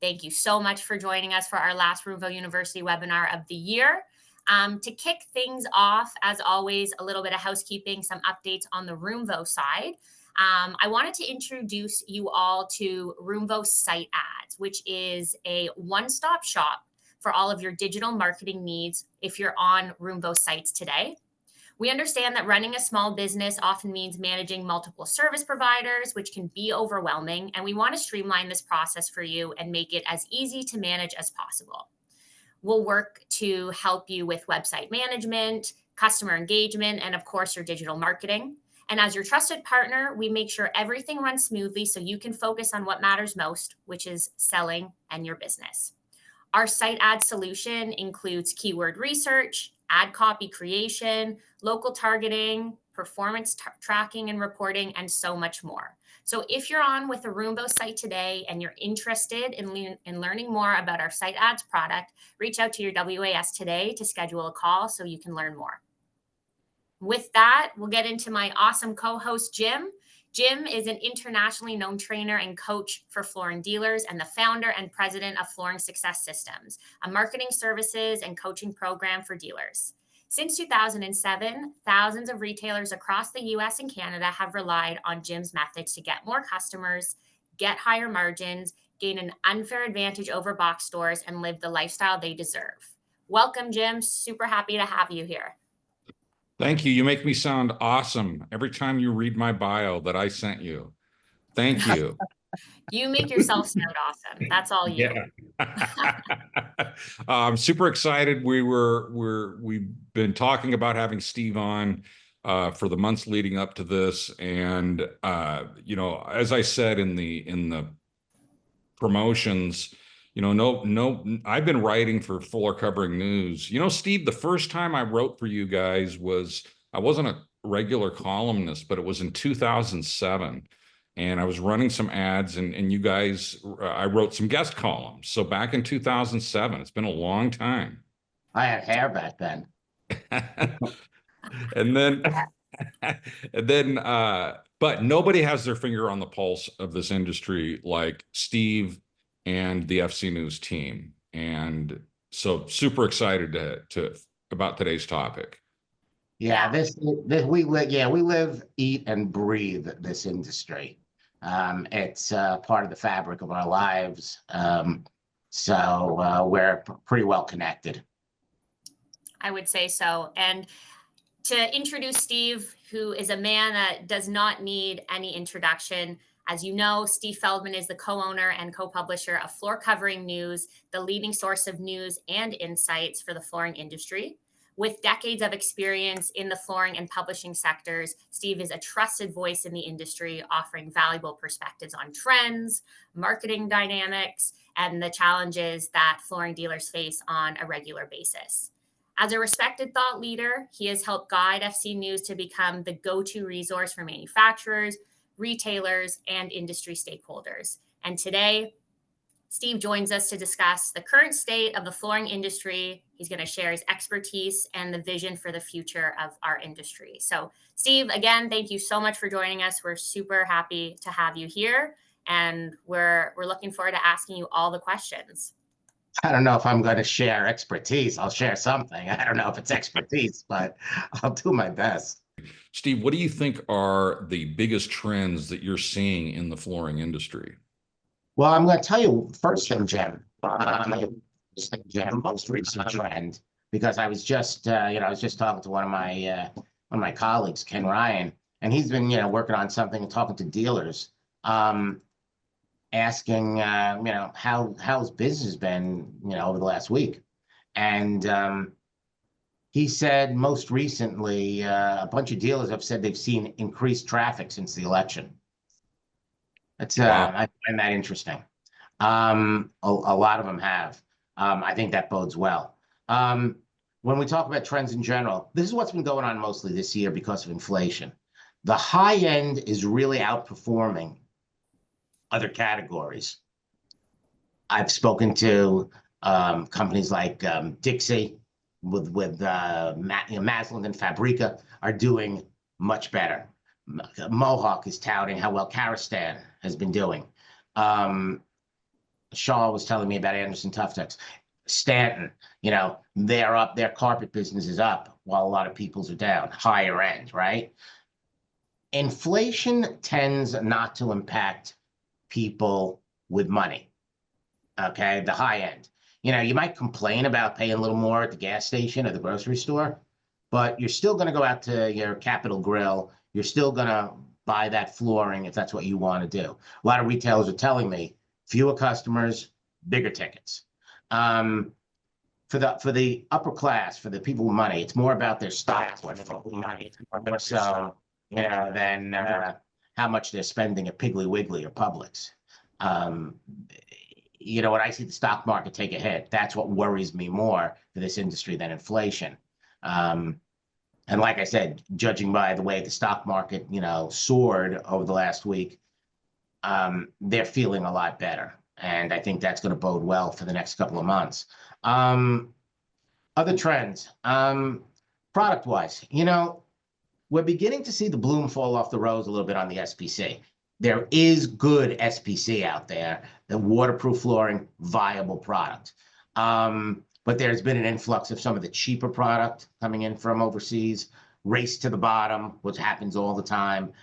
Thank you so much for joining us for our last Roomvo University webinar of the year. To kick things off, as always, a little bit of housekeeping, some updates on the Roomvo side. I wanted to introduce you all to Roomvo Site Ads, which is a one-stop shop for all of your digital marketing needs if you're on Roomvo sites today. We understand that running a small business often means managing multiple service providers, which can be overwhelming, and we want to streamline this process for you and make it as easy to manage as possible. We'll work to help you with website management, customer engagement, and of course, your digital marketing. And as your trusted partner, we make sure everything runs smoothly so you can focus on what matters most, which is selling and your business. Our site ad solution includes keyword research, ad copy creation, local targeting, performance tracking and reporting, and so much more. So if you're on with a Roomvo site today and you're interested in learning more about our site ads product, reach out to your WAS today to schedule a call so you can learn more. With that, we'll get into my awesome co-host, Jim. Jim is an internationally known trainer and coach for flooring dealers and the founder and president of Flooring Success Systems, a marketing services and coaching program for dealers. Since 2007, thousands of retailers across the US and Canada have relied on Jim's methods to get more customers, get higher margins, gain an unfair advantage over box stores, and live the lifestyle they deserve. Welcome, Jim. Super happy to have you here. Thank you. You make me sound awesome every time you read my bio that I sent you. Thank you. You make yourself sound awesome. That's all you. Yeah. I'm super excited. We've been talking about having Steve on for the months leading up to this, and as I said in the promotions, I've been writing for Fuller Covering News. Steve, the first time I wrote for you guys I wasn't a regular columnist, but it was in 2007. And I was running some ads and you guys, I wrote some guest columns. So back in 2007, it's been a long time. I had hair back then. But nobody has their finger on the pulse of this industry like Steve and the FC News team. And so super excited about today's topic. Yeah, we live, eat, and breathe this industry. It's part of the fabric of our lives. So we're pretty well connected. I would say so. And to introduce Steve, who is a man that does not need any introduction. As you know, Steve Feldman is the co-owner and co-publisher of Floor Covering News, the leading source of news and insights for the flooring industry. With decades of experience in the flooring and publishing sectors, Steve is a trusted voice in the industry, offering valuable perspectives on trends, marketing dynamics, and the challenges that flooring dealers face on a regular basis. As a respected thought leader, he has helped guide FC News to become the go-to resource for manufacturers, retailers, and industry stakeholders. And today, Steve joins us to discuss the current state of the flooring industry. He's going to share his expertise and the vision for the future of our industry. So, Steve, again, thank you so much for joining us. We're super happy to have you here, and we're looking forward to asking you all the questions. I don't know if I'm going to share expertise. I'll share something. I don't know if it's expertise, but I'll do my best. Steve, what do you think are the biggest trends that you're seeing in the flooring industry? Well, I'm going to tell you first thing, Jim. Most recent trend, because I was just talking to one of my colleagues, Ken Ryan, and he's been, working on something and talking to dealers, asking, how's business been, over the last week, and he said most recently, a bunch of dealers have said they've seen increased traffic since the election. That's Wow. I find that interesting. A lot of them have. I think that bodes well. When we talk about trends in general, this is what's been going on mostly this year because of inflation. The high end is really outperforming other categories. I've spoken to companies like Dixie with Maslin and Fabrica are doing much better. Mohawk is touting how well Karastan has been doing. Shaw was telling me about Anderson Tuftex. Stanton, they're up, their carpet business is up while a lot of people's are down, higher end, right? Inflation tends not to impact people with money, okay? The high end. You might complain about paying a little more at the gas station or the grocery store, but you're still going to go out to your Capitol Grill. You're still going to buy that flooring if that's what you want to do. A lot of retailers are telling me fewer customers, bigger tickets. For the upper class, for the people with money, it's more about their style. More so, than how much they're spending at Piggly Wiggly or Publix. When I see the stock market take a hit, that's what worries me more for this industry than inflation. And like I said, judging by the way the stock market, soared over the last week, they're feeling a lot better. And I think that's going to bode well for the next couple of months. Other trends, product-wise, we're beginning to see the bloom fall off the rose a little bit on the SPC. There is good SPC out there, the waterproof flooring, viable product. But there's been an influx of some of the cheaper product coming in from overseas, race to the bottom, which happens all the time.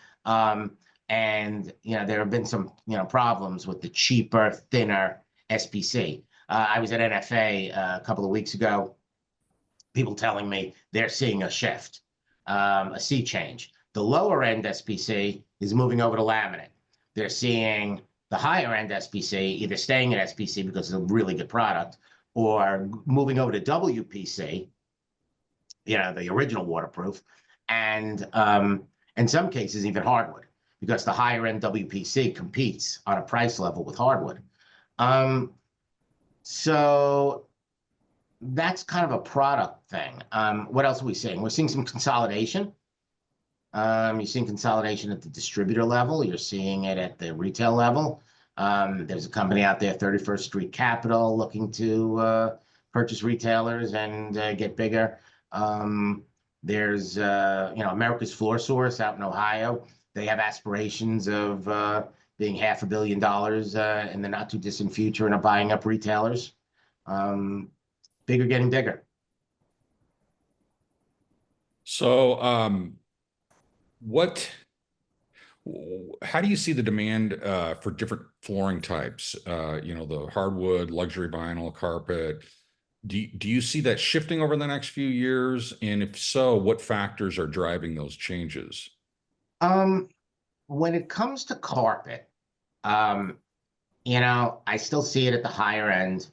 And there have been some, problems with the cheaper, thinner SPC. I was at NFA a couple of weeks ago. People telling me they're seeing a shift, a sea change. The lower end SPC is moving over to laminate. They're seeing the higher end SPC either staying at SPC because it's a really good product, or moving over to WPC, the original waterproof, and in some cases even hardwood, because the higher end WPC competes on a price level with hardwood. So that's kind of a product thing. What else are we seeing? We're seeing some consolidation. You're seeing consolidation at the distributor level. You're seeing it at the retail level. There's a company out there, 31st Street Capital, looking to purchase retailers and get bigger. There's, America's Floor Source out in Ohio. They have aspirations of being $500 million in the not too distant future and are buying up retailers. Bigger getting bigger. So, how do you see the demand for different flooring types? The hardwood, luxury vinyl, carpet. Do you see that shifting over the next few years? And if so, what factors are driving those changes? When it comes to carpet, I still see it at the higher end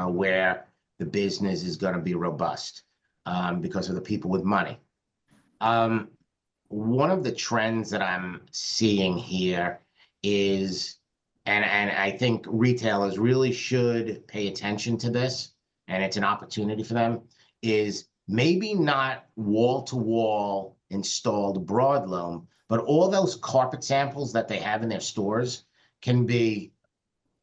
where the business is going to be robust because of the people with money. One of the trends that I'm seeing here is, and I think retailers really should pay attention to this, and it's an opportunity for them, is maybe not wall-to-wall installed broadloom, but all those carpet samples that they have in their stores can be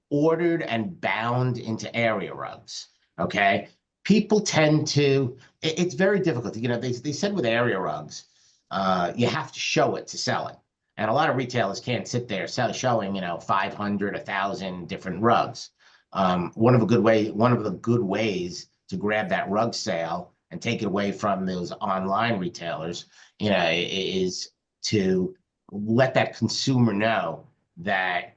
ordered and bound into area rugs, okay? People tend to, it's very difficult. They said with area rugs, you have to show it to sell it. And a lot of retailers can't sit there showing, 500, 1,000 different rugs. One of the good ways to grab that rug sale and take it away from those online retailers, is to let that consumer know that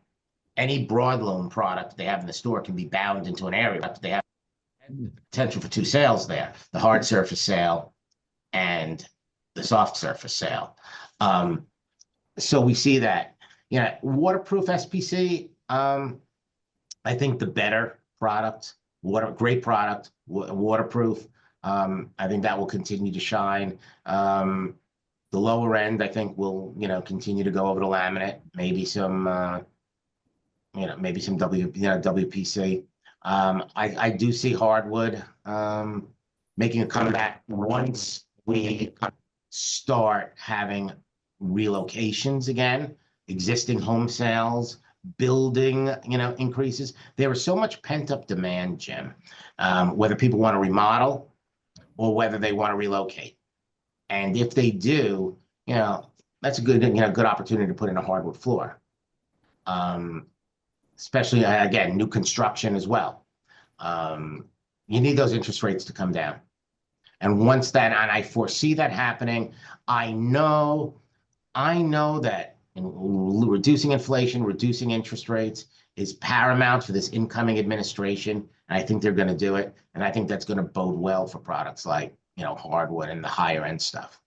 any broadloom product they have in the store can be bound into an area. But they have potential for two sales there: the hard surface sale and the soft surface sale. So we see that. Waterproof SPC. I think the better product, great product, waterproof. I think that will continue to shine. The lower end, I think, will continue to go over to laminate. Maybe some WPC. I do see hardwood making a comeback once we start having relocations again, existing home sales, building, increases. There is so much pent-up demand, Jim, whether people want to remodel or whether they want to relocate. And if they do, that's a good, good opportunity to put in a hardwood floor. especially again, new construction as well. You need those interest rates to come down. And once that, and I foresee that happening, I know, I know that reducing inflation, reducing interest rates is paramount for this incoming administration. And I think they're going to do it. And I think that's going to bode well for products like, hardwood and the higher end stuff.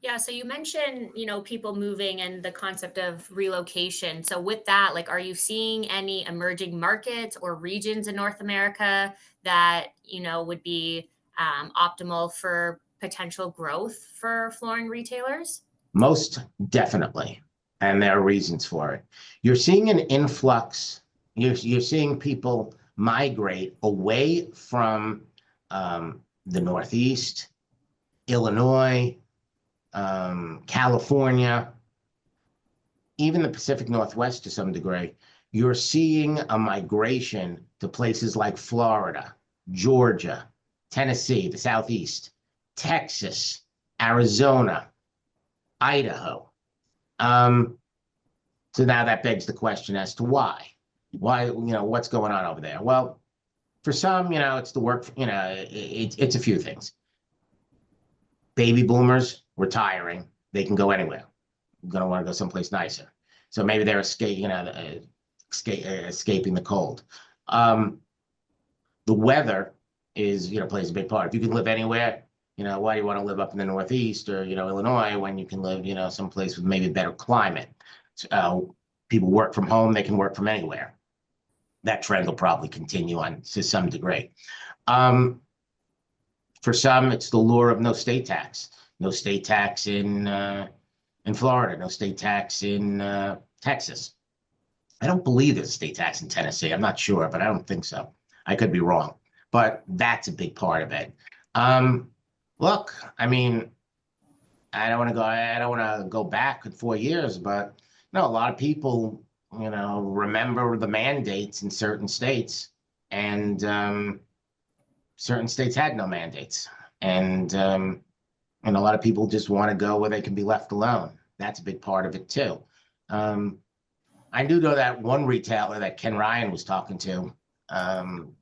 Yeah, so you mentioned, people moving and the concept of relocation. So with that, like, are you seeing any emerging markets or regions in North America that, would be optimal for potential growth for flooring retailers? Most definitely. And there are reasons for it. You're seeing an influx. You're seeing people migrate away from the Northeast, Illinois, California, even the Pacific Northwest to some degree. You're seeing a migration to places like Florida, Georgia, Tennessee, the Southeast, Texas, Arizona, Idaho. So now that begs the question as to why. Why, what's going on over there? Well, for some, it's the work, it's a few things. Baby boomers retiring, they can go anywhere. You're going to want to go someplace nicer. So maybe they're escaping the cold. The weather is, plays a big part. If you can live anywhere, why do you want to live up in the Northeast or, Illinois when you can live, someplace with maybe a better climate? People work from home, they can work from anywhere. That trend will probably continue on to some degree. For some, it's the lure of no state tax. No state tax in Florida, no state tax in Texas. I don't believe there's a state tax in Tennessee. I'm not sure, but I don't think so. I could be wrong, but that's a big part of it. Look, I mean, I don't want to go back 4 years, but a lot of people, remember the mandates in certain states, and certain states had no mandates, and a lot of people just want to go where they can be left alone. That's a big part of it too. I do know that one retailer that Ken Ryan was talking to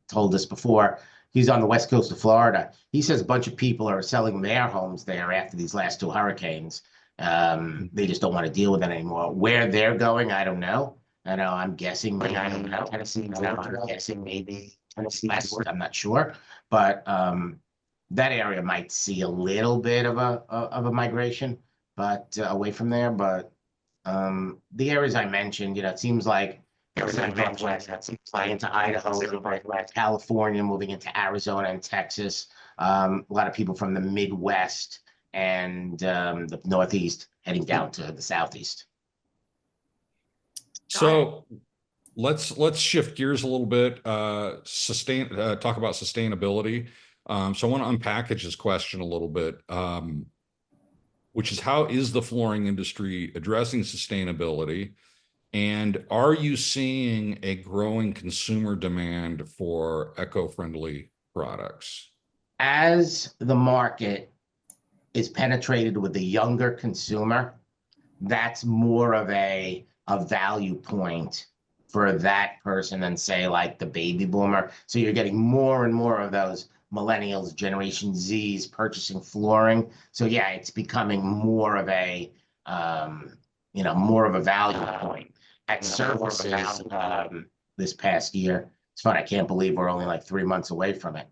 told us before. He's on the west coast of Florida. He says a bunch of people are selling their homes there after these last 2 hurricanes. They just don't want to deal with it anymore. Where they're going, I don't know. I'm guessing. I don't know. Tennessee. I'm guessing maybe Tennessee. I'm not sure, but that area might see a little bit of a migration, but away from there. But the areas I mentioned, it seems like into Idaho, California, moving into Arizona and Texas. A lot of people from the Midwest and the Northeast heading down to the Southeast. So let's shift gears a little bit. Talk about sustainability. So I want to unpackage this question a little bit, which is, how is the flooring industry addressing sustainability? And are you seeing a growing consumer demand for eco-friendly products? As the market is penetrated with the younger consumer, that's more of a value point for that person than, say, like the baby boomer. So you're getting more and more of those millennials, Generation Zs purchasing flooring. So yeah, it's becoming more of a value point. At services this past year, it's fun. I can't believe we're only like 3 months away from it.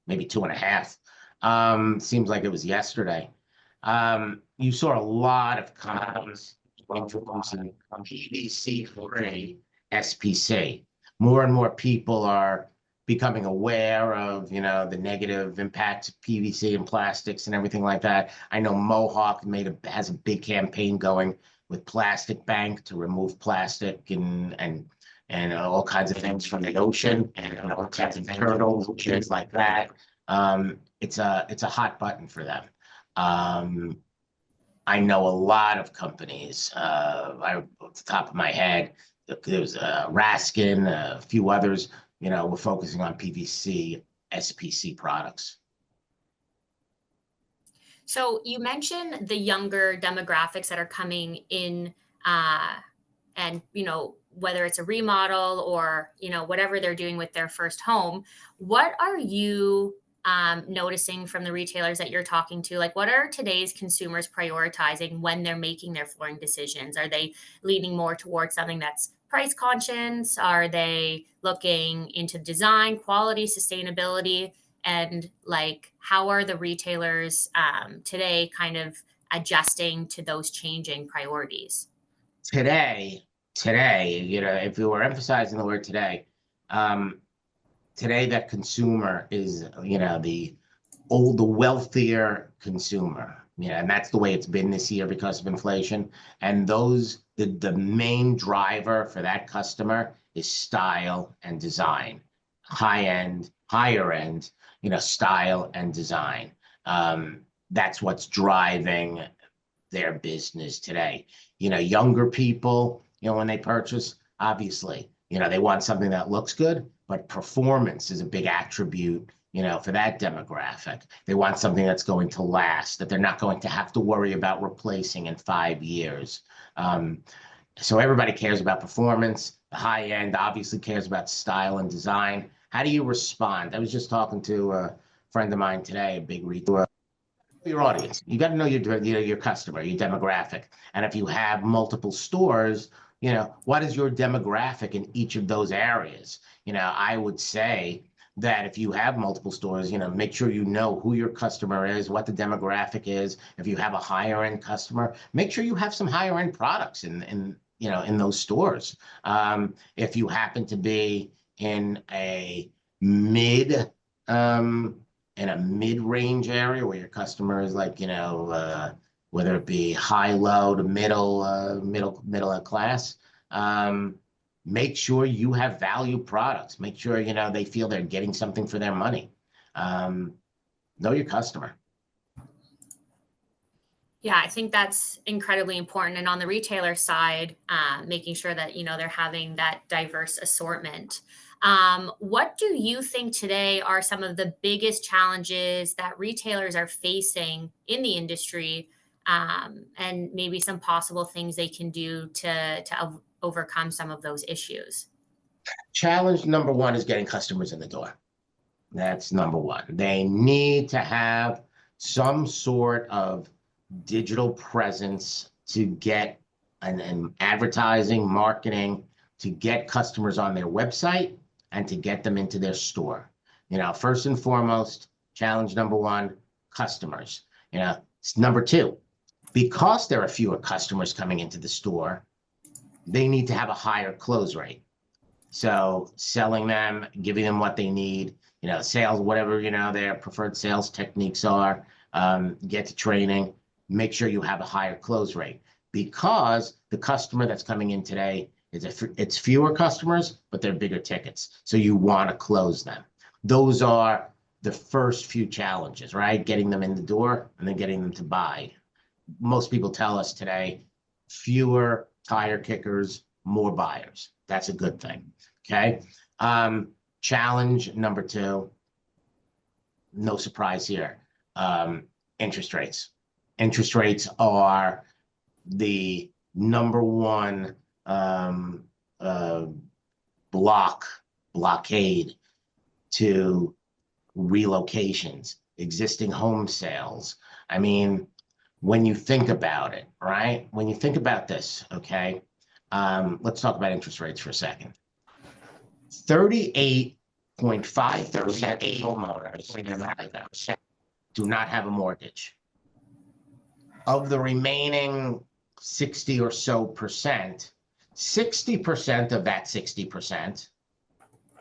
Maybe 2.5. Seems like it was yesterday. You saw a lot of companies introducing PVC-free SPC. More and more people are becoming aware of, the negative impacts of PVC and plastics and everything like that. I know Mohawk has a big campaign going with Plastic Bank to remove plastic and all kinds of things from the ocean, and all kinds of turtles, things like that. It's a hot button for them. I know a lot of companies. Off the top of my head, there's Raskin, a few others. We're focusing on PVC SPC products. So you mentioned the younger demographics that are coming in and, whether it's a remodel or, whatever they're doing with their first home. What are you noticing from the retailers that you're talking to? Like, what are today's consumers prioritizing when they're making their flooring decisions? Are they leaning more towards something that's price conscious? Are they looking into design, quality, sustainability? And like, how are the retailers today kind of adjusting to those changing priorities? Today, if you were emphasizing the word today, um, today that consumer is, the wealthier consumer, and that's the way it's been this year because of inflation. And the main driver for that customer is style and design, higher end, style and design. That's what's driving their business today. Younger people, when they purchase, obviously, they want something that looks good, but performance is a big attribute, for that demographic. They want something that's going to last, that they're not going to have to worry about replacing in 5 years. So everybody cares about performance. The high end obviously cares about style and design. How do you respond? I was just talking to a friend of mine today, a big retailer. Your audience. You got to know your customer, your demographic. And if you have multiple stores, what is your demographic in each of those areas? I would say that if you have multiple stores, make sure you know who your customer is, what the demographic is. If you have a higher end customer, make sure you have some higher end products in those stores. If you happen to be in a mid-range area where your customer is like, whether it be high, low to middle class, make sure you have value products. Make sure, they feel they're getting something for their money. Know your customer. Yeah, I think that's incredibly important. And on the retailer side, making sure that, they're having that diverse assortment. What do you think today are some of the biggest challenges that retailers are facing in the industry, and maybe some possible things they can do to overcome some of those issues? Challenge number one is getting customers in the door. That's number one. They need to have some sort of digital presence to get an advertising, marketing, to get customers on their website and to get them into their store. First and foremost, challenge number one, customers. Number two, because there are fewer customers coming into the store, they need to have a higher close rate. So selling them, giving them what they need, sales, whatever, their preferred sales techniques are, get to training, make sure you have a higher close rate, because the customer that's coming in today it's fewer customers, but they're bigger tickets. So you want to close them. Those are the first few challenges, right? Getting them in the door and then getting them to buy. Most people tell us today, fewer tire kickers, more buyers. That's a good thing. Okay. Challenge number two, no surprise here. Interest rates. Interest rates are the number one blockade to relocations, existing home sales. I mean, when you think about it, right? When you think about this, okay, let's talk about interest rates for a second. 38.5% homeowners do not have a mortgage. Of the remaining 60 or so percent, 60% of that 60%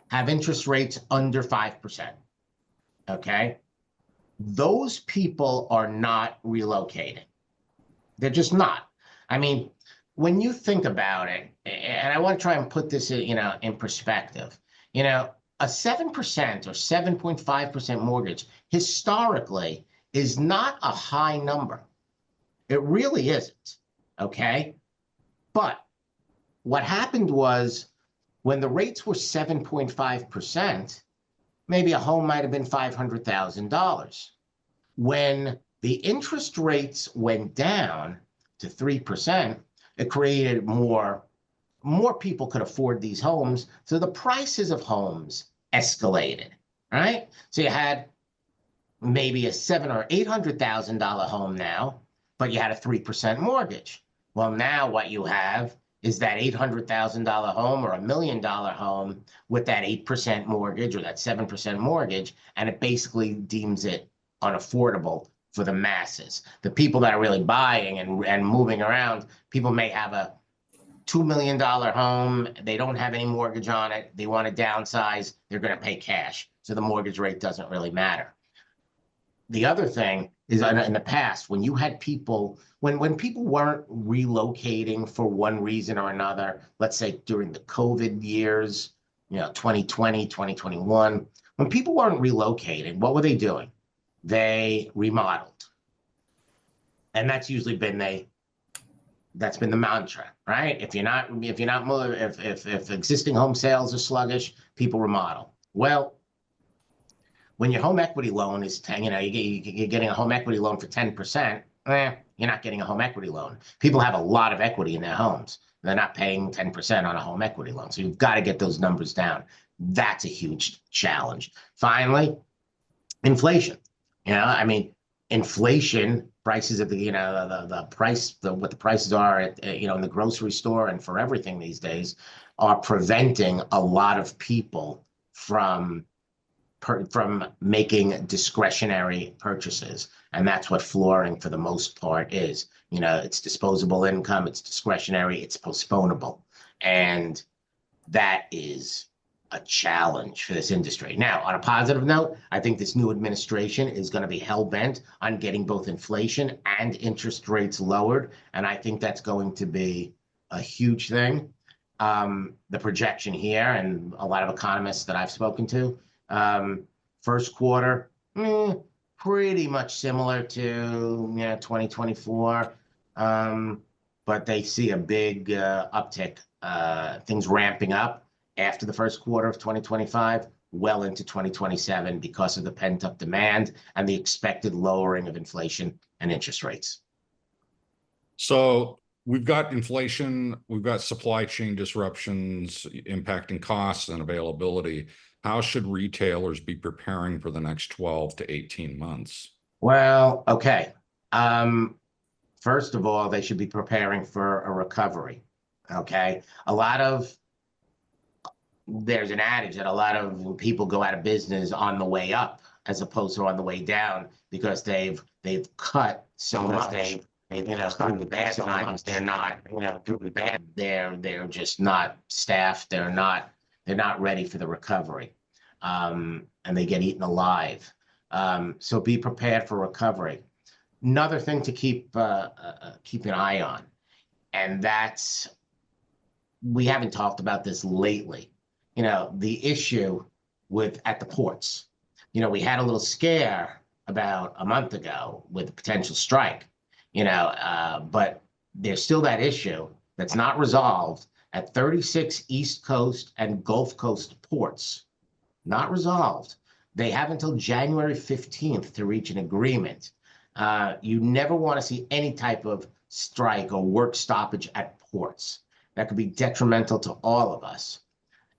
have interest rates under 5%. Okay? Those people are not relocating. They're just not. I mean, when you think about it, and I want to try and put this, in perspective, a 7% or 7.5% mortgage historically is not a high number. It really isn't. Okay? But what happened was, when the rates were 7.5%, maybe a home might have been $500,000. When the interest rates went down to 3%, it created more more people could afford these homes, so the prices of homes escalated, right? So you had maybe a $700,000 or $800,000 home now, but you had a 3% mortgage. Well, now what you have is that $800,000 home or $1 million home with that 8% mortgage or that 7% mortgage, and it basically deems it unaffordable for the masses. The people that are really buying and moving around, people may have a $2 million home, they don't have any mortgage on it, they want to downsize, they're going to pay cash. So the mortgage rate doesn't really matter. The other thing is in the past, when you had people, when people weren't relocating for one reason or another, let's say during the COVID years, 2020, 2021, when people weren't relocating, what were they doing? They remodeled. And that's usually been that's been the mantra, right? If you're not moving, if existing home sales are sluggish, people remodel. Well, when your home equity loan is 10, you're getting a home equity loan for 10%, you're not getting a home equity loan. People have a lot of equity in their homes. They're not paying 10% on a home equity loan. So you've got to get those numbers down. That's a huge challenge. Finally, inflation. Inflation, prices at the price, what the prices are at, in the grocery store and for everything these days are preventing a lot of people from making discretionary purchases. And that's what flooring for the most part is. It's disposable income, it's discretionary, it's postponable. And that is a challenge for this industry. Now, on a positive note, I think this new administration is going to be hell-bent on getting both inflation and interest rates lowered. And I think that's going to be a huge thing. The projection here, and a lot of economists that I've spoken to, first quarter, pretty much similar to 2024, but they see a big uptick, things ramping up after the first quarter of 2025, well into 2027 because of the pent-up demand and the expected lowering of inflation and interest rates. So we've got inflation, we've got supply chain disruptions impacting costs and availability. How should retailers be preparing for the next 12 to 18 months? Well, okay. First of all, they should be preparing for a recovery. Okay. There's an adage that a lot of people go out of business on the way up as opposed to on the way down because they've cut so much. They've through the bad times, they're not, through the bad, they're just not staffed. They're not ready for the recovery. And they get eaten alive. So be prepared for recovery. Another thing to keep an eye on, and that's, we haven't talked about this lately, the issue at the ports. We had a little scare about a month ago with a potential strike, but there's still that issue that's not resolved at 36 East Coast and Gulf Coast ports. Not resolved. They have until January 15th to reach an agreement. You never want to see any type of strike or work stoppage at ports. That could be detrimental to all of us.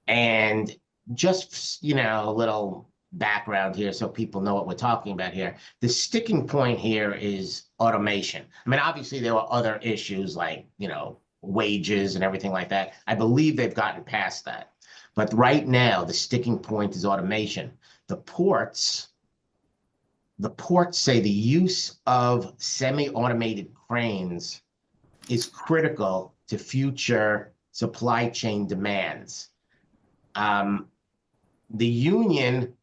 And just, a little background here so people know what we're talking about here. The sticking point here is automation. Obviously there were other issues like, wages and everything like that. I believe they've gotten past that. But right now, the sticking point is automation. The ports say the use of semi-automated cranes is critical to future supply chain demands. The union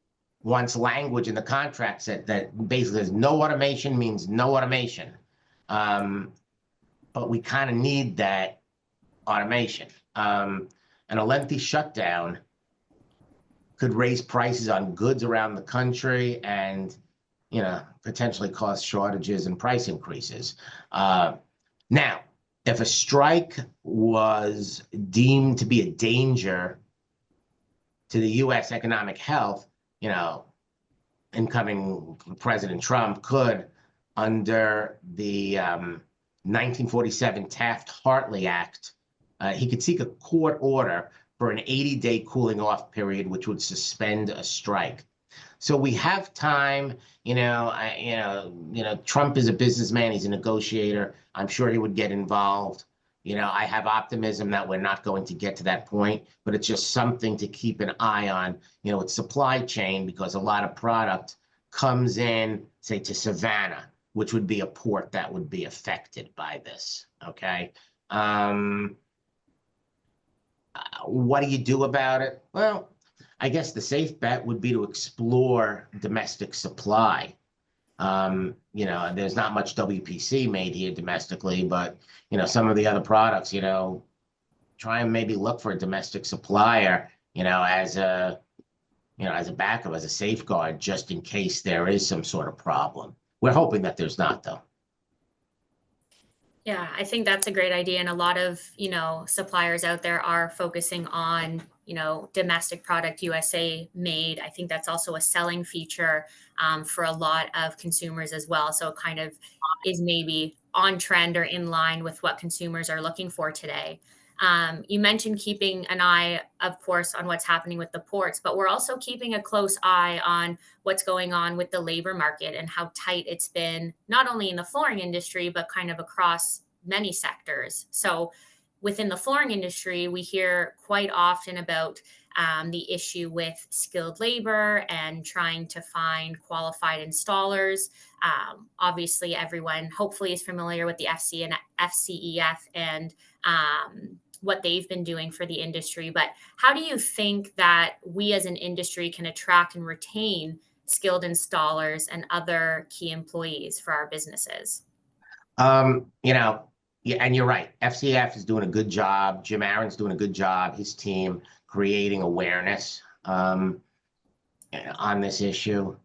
wants language in the contract that basically says no automation means no automation. But we kind of need that automation. And a lengthy shutdown could raise prices on goods around the country and, potentially cause shortages and price increases. Now, if a strike was deemed to be a danger to the U.S. economic health, incoming President Trump could, under the 1947 Taft-Hartley Act, he could seek a court order for an 80-day cooling off period, which would suspend a strike. So we have time. Trump is a businessman. He's a negotiator. I'm sure he would get involved. I have optimism that we're not going to get to that point, but it's just something to keep an eye on. It's supply chain, because a lot of product comes in, say, to Savannah, which would be a port that would be affected by this. Okay. What do you do about it? Well, I guess the safe bet would be to explore domestic supply. There's not much WPC made here domestically, but, some of the other products, try and maybe look for a domestic supplier, as a backup, as a safeguard, just in case there is some sort of problem. We're hoping that there's not, though. Yeah, I think that's a great idea. And a lot of, suppliers out there are focusing on, domestic product, USA made. I think that's also a selling feature for a lot of consumers as well. So it kind of is maybe on trend or in line with what consumers are looking for today. You mentioned keeping an eye, of course, on what's happening with the ports, but we're also keeping a close eye on what's going on with the labor market and how tight it's been, not only in the flooring industry, but kind of across many sectors. So within the flooring industry, we hear quite often about the issue with skilled labor and trying to find qualified installers. Obviously, everyone hopefully is familiar with the FCEF and what they've been doing for the industry. But how do you think that we as an industry can attract and retain skilled installers and other key employees for our businesses? Yeah, and you're right. FCF is doing a good job. Jim Aaron's doing a good job. His team creating awareness on this issue.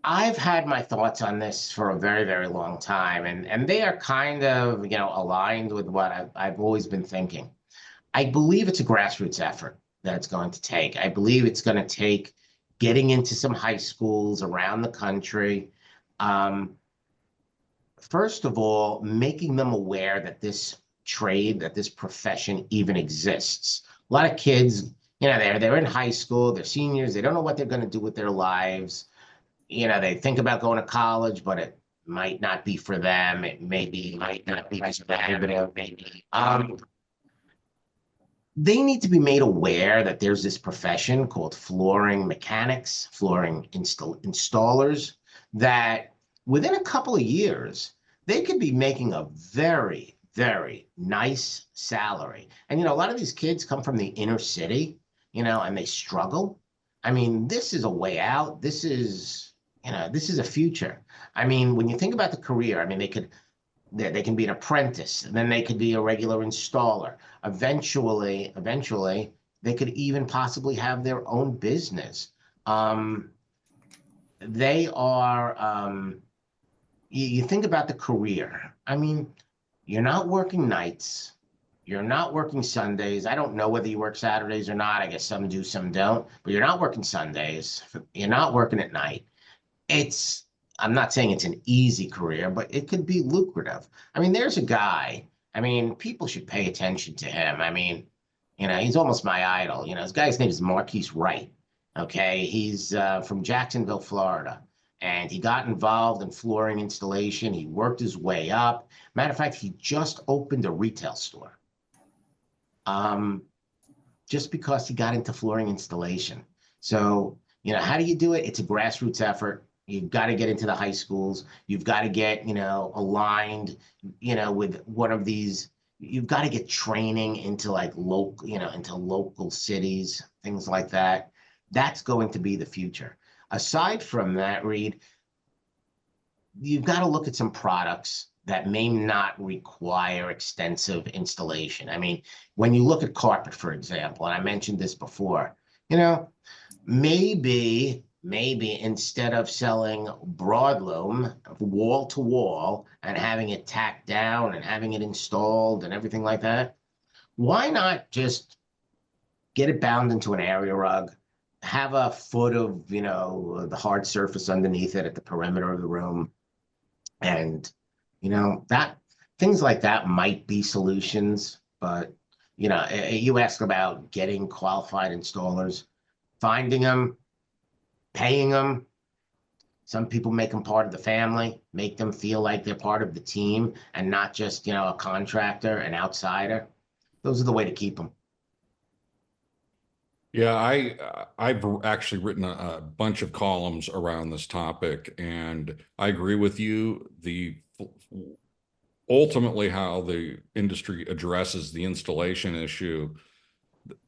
I've had my thoughts on this for a very, very long time, and they are kind of, aligned with what I've always been thinking. I believe it's a grassroots effort that it's going to take. I believe it's going to take getting into some high schools around the country. First of all, making them aware that this trade, that this profession even exists. A lot of kids, they're in high school, they're seniors, they don't know what they're going to do with their lives. They think about going to college, but it might not be for them. It might not be for them. They need to be made aware that there's this profession called flooring mechanics, flooring installers, that within a couple of years, they could be making a very, very nice salary. And, a lot of these kids come from the inner city, and they struggle. I mean, this is a way out. This is a future. I mean, when you think about the career, I mean, they can be an apprentice, and then they could be a regular installer. Eventually, they could even possibly have their own business. They are, you think about the career. I mean, you're not working nights. You're not working Sundays. I don't know whether you work Saturdays or not. I guess some do, some don't. But you're not working Sundays. You're not working at night. I'm not saying it's an easy career, but it could be lucrative. I mean, there's a guy. I mean, people should pay attention to him. I mean, he's almost my idol. This guy's name is Marquise Wright. Okay, he's from Jacksonville, Florida. And he got involved in flooring installation. He worked his way up. Matter of fact, he just opened a retail store. Just because he got into flooring installation. So, how do you do it? It's a grassroots effort. You've got to get into the high schools. You've got to get, aligned, with one of these. You've got to get training into into local cities, things like that. That's going to be the future. Aside from that, Reed, you've got to look at some products that may not require extensive installation. I mean, when you look at carpet, for example, and I mentioned this before, maybe instead of selling broadloom wall to wall and having it tacked down and having it installed and everything like that, why not just get it bound into an area rug, have a foot of, the hard surface underneath it at the perimeter of the room. And, that things like that might be solutions. But, you know, you ask about getting qualified installers, finding them, paying them. Some people make them part of the family, make them feel like they're part of the team and not just, you know, a contractor, an outsider. Those are the way to keep them. Yeah, I've actually written a bunch of columns around this topic, and I agree with you. The ultimately how the industry addresses the installation issue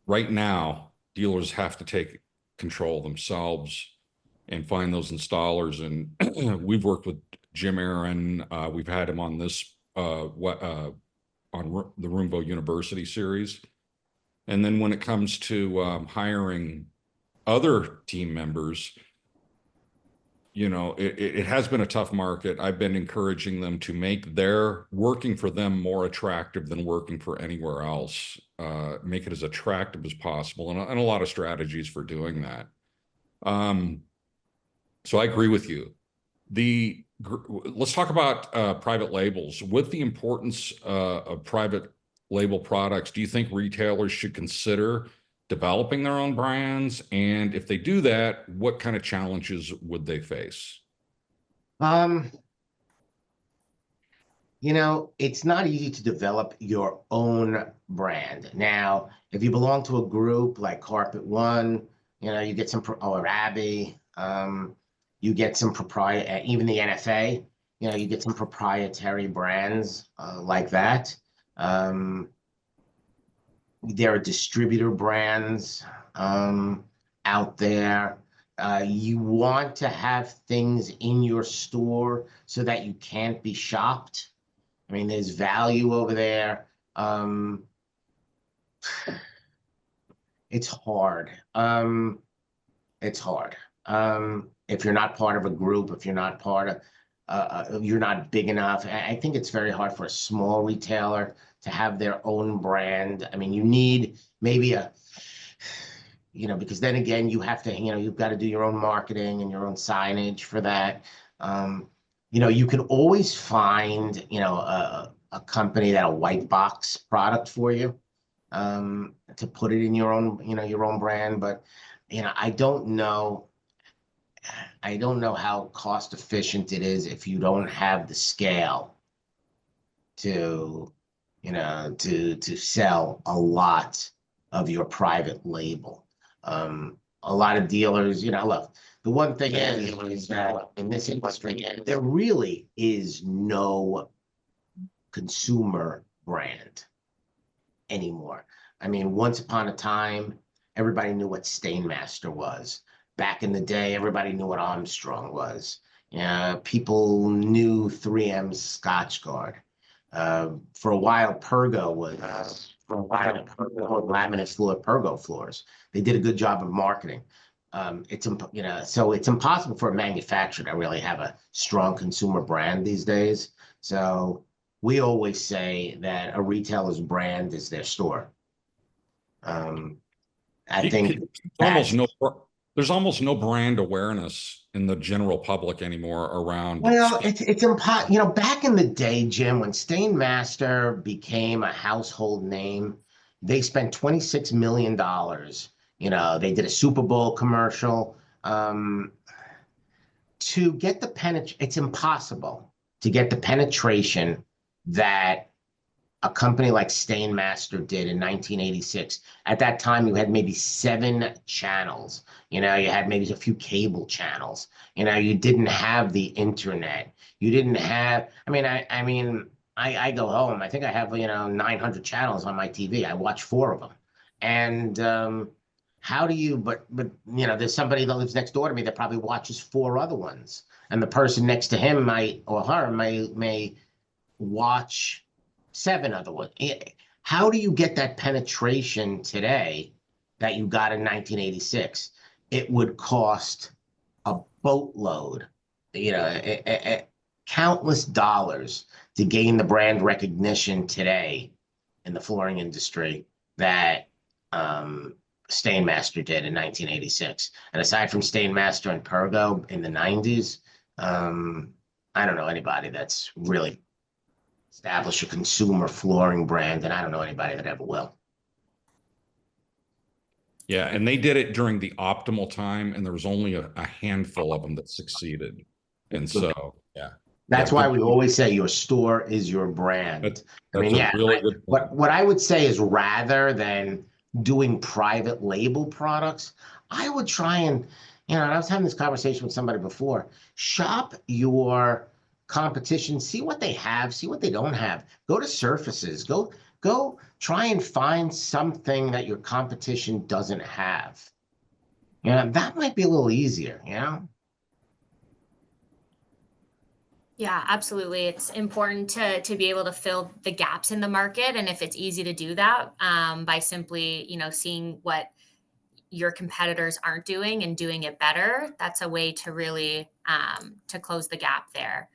right now, dealers have to take control themselves and find those installers. And we've worked with Jim Aaron. We've had him on this on the Roomvo University series. And then when it comes to hiring other team members, you know, it has been a tough market. I've been encouraging them to make their working for them more attractive than working for anywhere else. Make it as attractive as possible, and a lot of strategies for doing that. So I agree with you. Let's talk about private labels. With the importance of private label products, do you think retailers should consider developing their own brands? And if they do that, what kind of challenges would they face? You know, it's not easy to develop your own brand. Now, if you belong to a group like Carpet One, you know, you get some, or Abbey, you get some proprietary, even the NFA, you know, you get some proprietary brands like that. There are distributor brands out there. You want to have things in your store so that you can't be shopped. I mean, there's value over there. It's hard. It's hard. If you're not part of a group, if you're not part of, you're not big enough. I think it's very hard for a small retailer to have their own brand. I mean, you need maybe a, you know, because then again, you have to, you know, you've got to do your own marketing and your own signage for that. You know, you can always find, you know, a company that'll white box product for you to put it in your own, you know, your own brand. But, you know, I don't know how cost efficient it is if you don't have the scale to, you know, to sell a lot of your private label. A lot of dealers, you know, look, the one thing is that in this industry, there really is no consumer brand anymore. I mean, once upon a time, everybody knew what Stainmaster was. Back in the day, everybody knew what Armstrong was. People knew 3M's Scotch Guard. For a while, Pergo was laminate floor, Pergo floors. They did a good job of marketing. You know, so it's impossible for a manufacturer to really have a strong consumer brand these days. So we always say that a retailer's brand is their store. I think there's almost no brand awareness in the general public anymore around. Well, it's impossible. You know, back in the day, Jim, when Stainmaster became a household name, they spent $26 million. You know, they did a Super Bowl commercial. To get the it's impossible to get the penetration that a company like Stainmaster did in 1986. At that time, you had maybe 7 channels. You know, you had maybe a few cable channels. You know, you didn't have the internet. You didn't have, I go home. I think I have, you know, 900 channels on my TV. I watch 4 of them. And how do you, but, you know, there's somebody that lives next door to me that probably watches 4 other ones. And the person next to him might, or her may watch 7 other ones. How do you get that penetration today that you got in 1986? It would cost a boatload, you know, countless dollars to gain the brand recognition today in the flooring industry that Stainmaster did in 1986. And aside from Stainmaster and Pergo in the 90s, I don't know anybody that's really establish a consumer flooring brand, and I don't know anybody that ever will. Yeah, and they did it during the optimal time, and there was only a handful of them that succeeded. And so, yeah. That's Yeah, why we always say your store is your brand. I that's mean, a yeah, really good point. what I would say is rather than doing private label products, I would try and, and I was having this conversation with somebody before, shop your competition, see what they have, see what they don't have. Go to surfaces, go try and find something that your competition doesn't have. That might be a little easier, Yeah, absolutely. It's important to be able to fill the gaps in the market, and if it's easy to do that by simply seeing what your competitors aren't doing and doing it better, that's a way to really to close the gap there.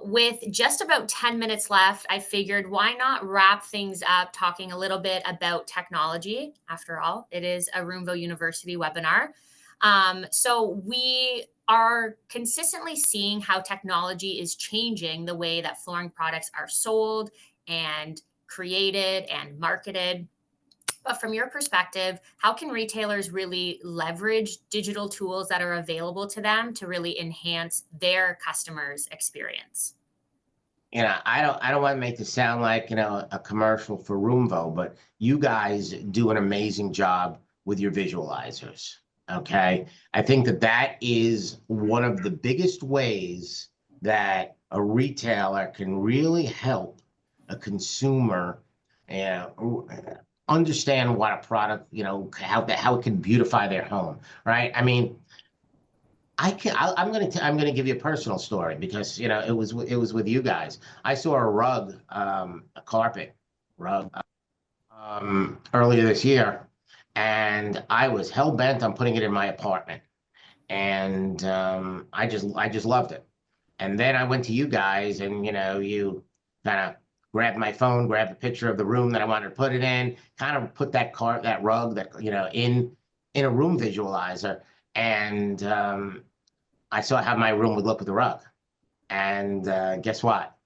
With just about 10 minutes left, I figured why not wrap things up talking a little bit about technology. After all, it is a Roomvo University webinar. So we are consistently seeing how technology is changing the way that flooring products are sold and created and marketed. But from your perspective, how can retailers really leverage digital tools that are available to them to really enhance their customers' experience? I don't want to make this sound like, a commercial for Roomvo, but you guys do an amazing job with your visualizers. Okay. I think that is one of the biggest ways that a retailer can really help a consumer understand what a product, how it can beautify their home, right? I mean, I'm gonna give you a personal story because it was with you guys. I saw a rug, a carpet rug, earlier this year, and I was hell bent on putting it in my apartment, and I just loved it. And then I went to you guys, and you kind of grabbed my phone, grabbed a picture of the room that I wanted to put it in, kind of put that rug that in a room visualizer, and I saw how my room would look with the rug. And guess what?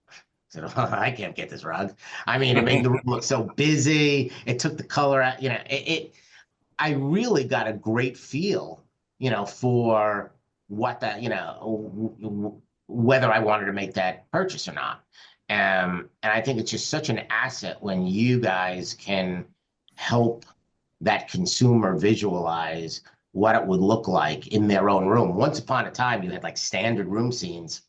I said, oh, I can't get this rug. I mean, it made the room look so busy. It took the color out. I really got a great feel, for what that, whether I wanted to make that purchase or not. And I think it's just such an asset when you guys can help that consumer visualize what it would look like in their own room. Once upon a time, you had like standard room scenes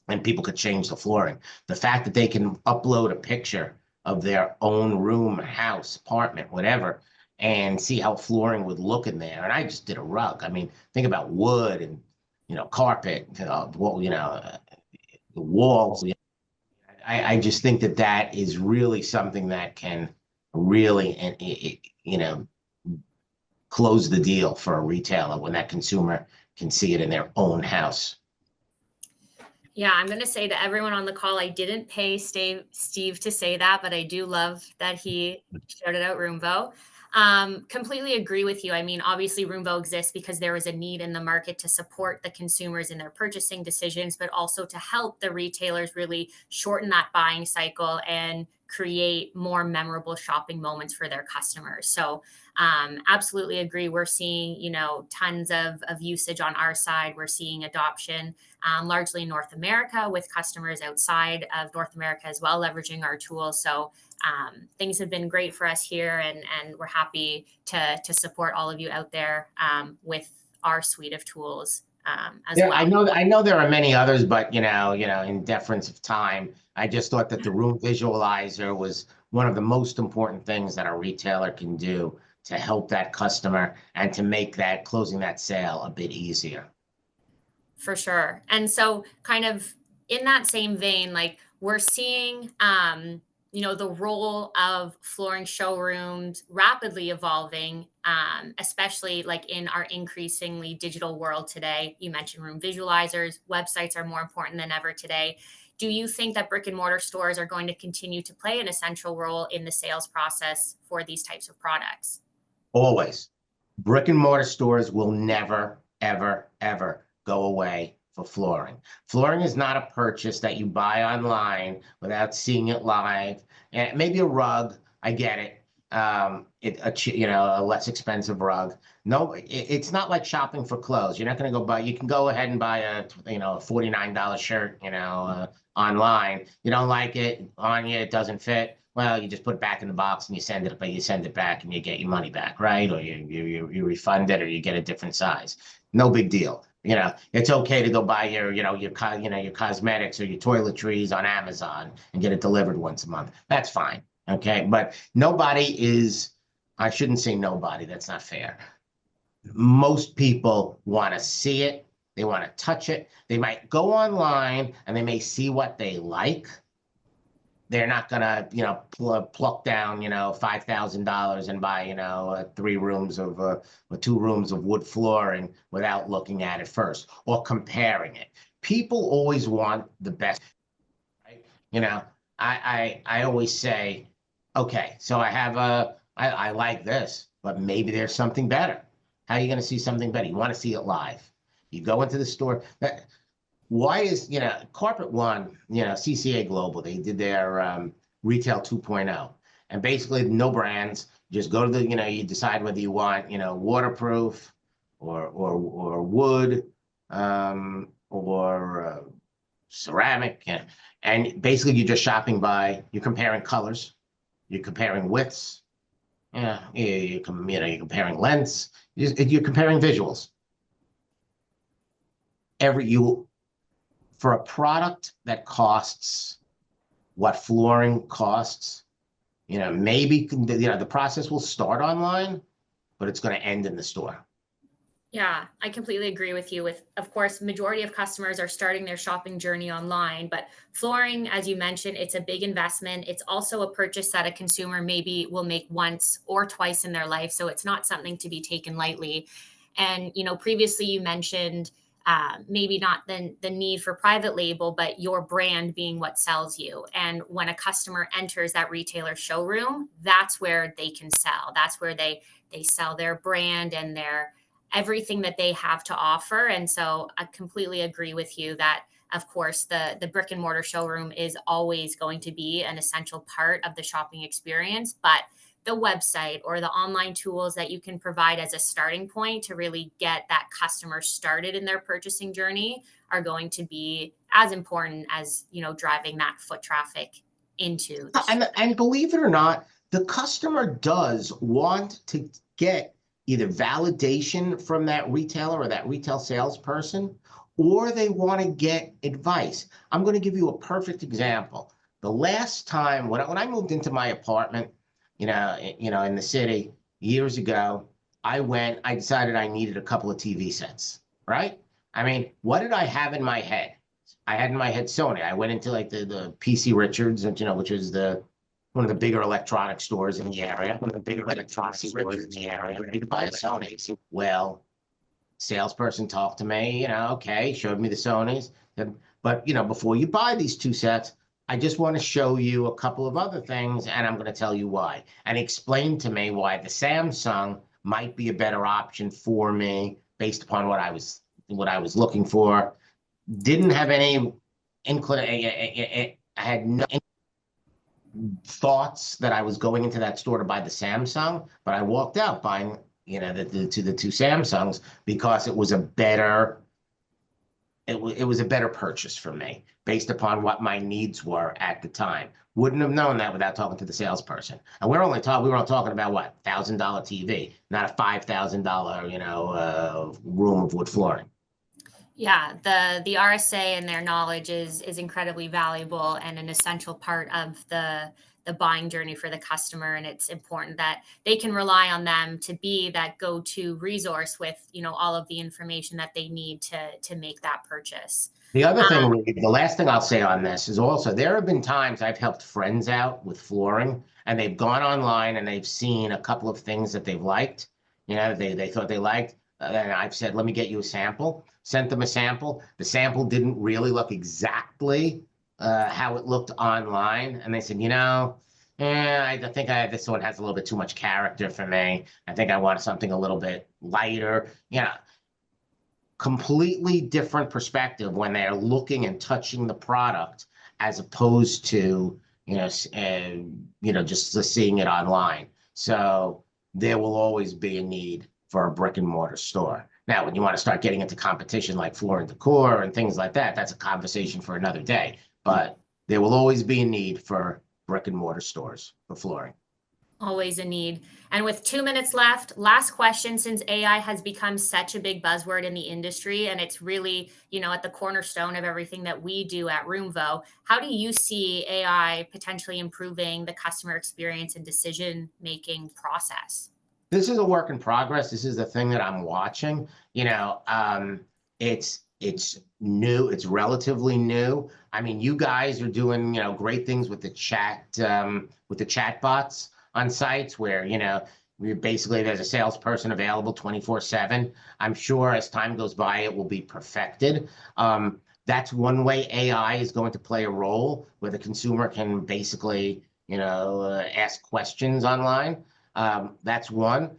and people could change the flooring. The fact that they can upload a picture of their own room, house, apartment, whatever, and see how flooring would look in there. And I just did a rug. I mean, think about wood and, carpet, the walls. I just think that is really something that can really, close the deal for a retailer when that consumer can see it in their own house. Yeah, I'm going to say to everyone on the call, I didn't pay Steve to say that, but I do love that he shouted out Roomvo. Completely agree with you. I mean, obviously, Roomvo exists because there is a need in the market to support the consumers in their purchasing decisions, but also to help the retailers really shorten that buying cycle and create more memorable shopping moments for their customers. So absolutely agree. We're seeing, tons of usage on our side. We're seeing adoption largely in North America with customers outside of North America as well, leveraging our tools. So things have been great for us here, and we're happy to support all of you out there with our suite of tools as well. I know there are many others, but in deference of time, I just thought that the room visualizer was one of the most important things that a retailer can do to help that customer and to make that closing that sale a bit easier. For sure. And so kind of in that same vein, like we're seeing the role of flooring showrooms rapidly evolving, especially like in our increasingly digital world today. You mentioned room visualizers, websites are more important than ever today. Do you think that brick and mortar stores are going to continue to play an essential role in the sales process for these types of products? Always. Brick and mortar stores will never, ever, ever go away for flooring. Flooring is not a purchase that you buy online without seeing it live. And maybe a rug, I get it. A less expensive rug. No, it's not like shopping for clothes. You're not going to go buy. You can go ahead and buy a $49 shirt, online. You don't like it on you, it doesn't fit. Well, you just put it back in the box and you send it back and you get your money back, right? Or you refund it or you get a different size. No big deal. It's okay to go buy your cosmetics or your toiletries on Amazon and get it delivered once a month. That's fine. Okay, but I shouldn't say nobody, that's not fair. Most people want to see it. They want to touch it. They might go online and they may see what they like. They're not going to, pluck down, $5,000 and buy, 3 rooms of, or 2 rooms of wood flooring without looking at it first or comparing it. People always want the best, right? I always say, okay, so I like this, but maybe there's something better. How are you going to see something better? You want to see it live. You go into the store. Why is, Corporate One, CCA Global, they did their Retail 2.0. And basically, no brands. Just go to you decide whether you want, waterproof or wood or ceramic. And basically, you're just shopping you're comparing colors. You're comparing widths. You're comparing lengths. You're comparing visuals. For a product that costs what flooring costs, maybe the process will start online, but it's going to end in the store. Yeah, I completely agree with you. Of course, majority of customers are starting their shopping journey online, but flooring, as you mentioned, it's a big investment. It's also a purchase that a consumer maybe will make once or twice in their life. So it's not something to be taken lightly. And, previously you mentioned maybe not the need for private label, but your brand being what sells you. And when a customer enters that retailer showroom, that's where they can sell. That's where they sell their brand and their everything that they have to offer. And so I completely agree with you that, of course, the brick and mortar showroom is always going to be an essential part of the shopping experience, but the website or the online tools that you can provide as a starting point to really get that customer started in their purchasing journey are going to be as important as, driving that foot traffic into the and believe it or not, the customer does want to get either validation from that retailer or that retail salesperson, or they want to get advice. I'm going to give you a perfect example. The last time when I moved into my apartment, in the city years ago, I decided I needed a couple of TV sets, right? I mean, what did I have in my head? I had in my head Sony. I went into like the PC Richards, which is one of the bigger electronic stores in the area. One of the bigger electronic stores in the area. Ready to buy a Sony. Well, salesperson talked to me, okay, showed me the Sonys. But, before you buy these 2 sets, I just want to show you a couple of other things, and I'm going to tell you why. And he explained to me why the Samsung might be a better option for me based upon what I was looking for. Didn't have any I had no thoughts that I was going into that store to buy the Samsung, but I walked out buying, the 2 Samsungs because it was a better purchase for me based upon what my needs were at the time. Wouldn't have known that without talking to the salesperson. And we were all talking about what, $1,000 TV, not a $5,000, room of wood flooring. Yeah, the RSA and their knowledge is incredibly valuable and an essential part of the buying journey for the customer. And it's important that they can rely on them to be that go-to resource with, all of the information that they need to make that purchase. The other thing, the last thing I'll say on this is also there have been times I've helped friends out with flooring and they've gone online and they've seen a couple of things that they've liked, they thought they liked. And I've said, let me get you a sample, sent them a sample. The sample didn't really look exactly how it looked online. And they said, I think this one has a little bit too much character for me. I think I want something a little bit lighter. completely different perspective when they're looking and touching the product as opposed to, just seeing it online. So there will always be a need for a brick and mortar store. Now, when you want to start getting into competition like Floor and Decor and things like that, that's a conversation for another day. But there will always be a need for brick and mortar stores for flooring. Always a need. And with 2 minutes left, last question, since AI has become such a big buzzword in the industry and it's really, at the cornerstone of everything that we do at Roomvo, how do you see AI potentially improving the customer experience and decision-making process? This is a work in progress. This is the thing that I'm watching. It's new. It's relatively new. I mean, you guys are doing great things with the chat bots on sites where basically there's a salesperson available 24/7. I'm sure as time goes by it will be perfected. That's one way AI is going to play a role, where the consumer can basically ask questions online. That's one.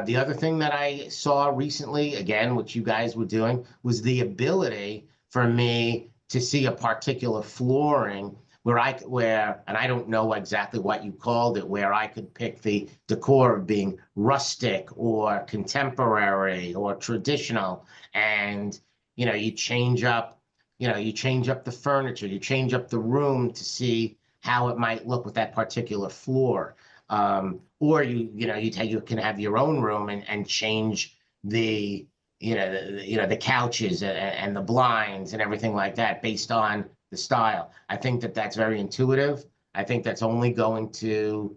The other thing that I saw recently, again, which you guys were doing, was the ability for me to see a particular flooring and I don't know exactly what you called it, where I could pick the decor of being rustic or contemporary or traditional. And, you change up the furniture, you change up the room to see how it might look with that particular floor. Or you can have your own room and change the couches and the blinds and everything like that based on the style. I think that's very intuitive. I think that's only going to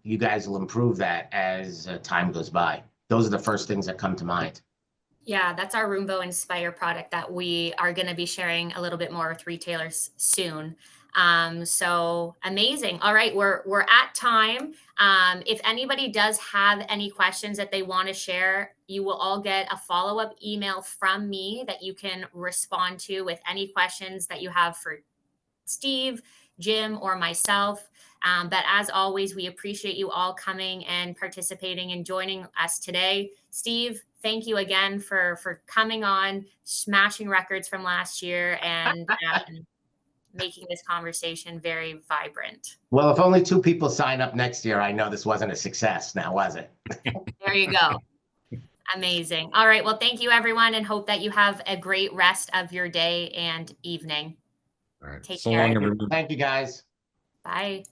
you guys will improve that as time goes by. Those are the first things that come to mind. Yeah, that's our Roomvo Inspire product that we are going to be sharing a little bit more with retailers soon. So amazing. All right, we're at time. If anybody does have any questions that they want to share, you will all get a follow-up email from me that you can respond to with any questions that you have for Steve, Jim, or myself. But as always, we appreciate you all coming and participating and joining us today. Steve, thank you again for coming on, smashing records from last year, and making this conversation very vibrant. Well, if only 2 people sign up next year, I know this wasn't a success now, was it? There you go. Amazing. All right. Well, thank you, everyone, and hope that you have a great rest of your day and evening. All right. Take So care. long, everyone. Thank you, guys. Bye.